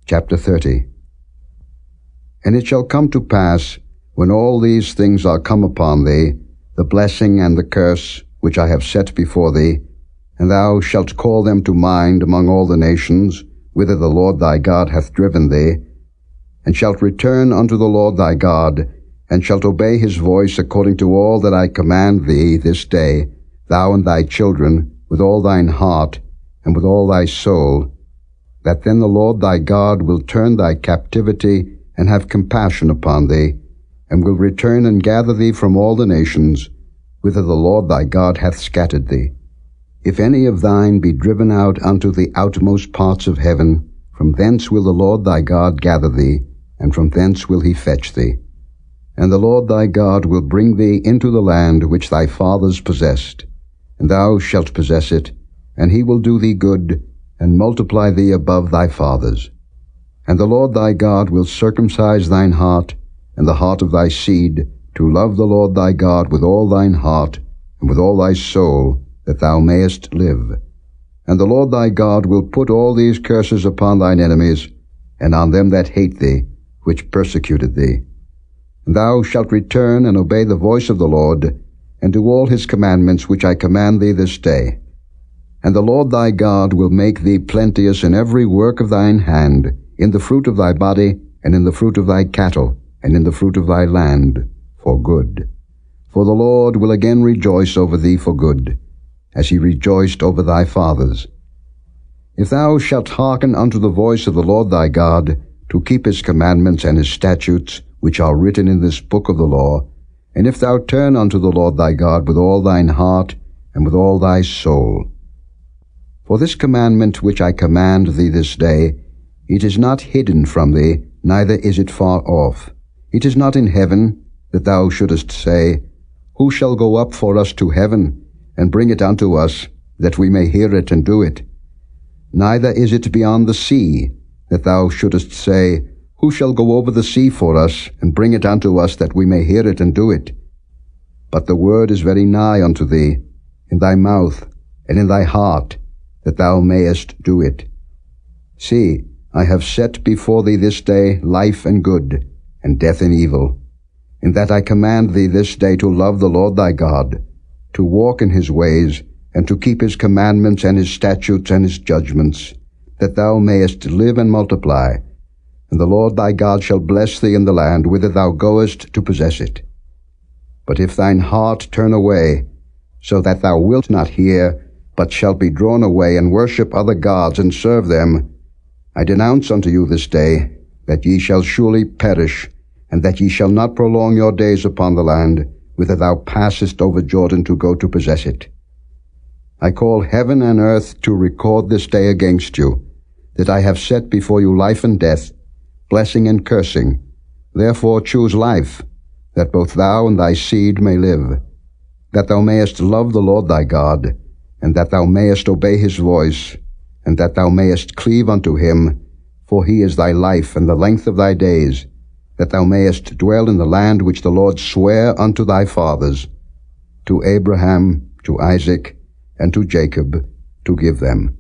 Chapter 30. And it shall come to pass, when all these things are come upon thee, the blessing and the curse which I have set before thee, and thou shalt call them to mind among all the nations, whither the Lord thy God hath driven thee, and shalt return unto the Lord thy God, and shalt obey his voice according to all that I command thee this day, thou and thy children, with all thine heart, and with all thy soul, that then the Lord thy God will turn thy captivity, and have compassion upon thee, and will return and gather thee from all the nations, whither the Lord thy God hath scattered thee. If any of thine be driven out unto the outmost parts of heaven, from thence will the Lord thy God gather thee, and from thence will he fetch thee. And the Lord thy God will bring thee into the land which thy fathers possessed, and thou shalt possess it, and he will do thee good, and multiply thee above thy fathers. And the Lord thy God will circumcise thine heart, and the heart of thy seed, to love the Lord thy God with all thine heart, and with all thy soul, that thou mayest live. And the Lord thy God will put all these curses upon thine enemies, and on them that hate thee, which persecuted thee. And thou shalt return and obey the voice of the Lord, and do all his commandments which I command thee this day. And the Lord thy God will make thee plenteous in every work of thine hand, in the fruit of thy body, and in the fruit of thy cattle, and in the fruit of thy land, for good. For the Lord will again rejoice over thee for good, as he rejoiced over thy fathers. If thou shalt hearken unto the voice of the Lord thy God, to keep his commandments and his statutes, which are written in this book of the law, and if thou turn unto the Lord thy God with all thine heart, and with all thy soul. For this commandment which I command thee this day, it is not hidden from thee, neither is it far off. It is not in heaven, that thou shouldest say, Who shall go up for us to heaven, and bring it unto us, that we may hear it and do it? Neither is it beyond the sea, that thou shouldest say, Who shall go over the sea for us, and bring it unto us, that we may hear it and do it? But the word is very nigh unto thee, in thy mouth, and in thy heart, that thou mayest do it. See, I have set before thee this day life and good, and death and evil, in that I command thee this day to love the Lord thy God, to walk in his ways, and to keep his commandments and his statutes and his judgments, that thou mayest live and multiply. And the Lord thy God shall bless thee in the land whither thou goest to possess it. But if thine heart turn away, so that thou wilt not hear, but shalt be drawn away, and worship other gods, and serve them, I denounce unto you this day, that ye shall surely perish, and that ye shall not prolong your days upon the land, whither thou passest over Jordan to go to possess it. I call heaven and earth to record this day against you, that I have set before you life and death, blessing and cursing. Therefore choose life, that both thou and thy seed may live, that thou mayest love the Lord thy God, and that thou mayest obey his voice, and that thou mayest cleave unto him, for he is thy life and the length of thy days, that thou mayest dwell in the land which the Lord sware unto thy fathers, to Abraham, to Isaac, and to Jacob, to give them.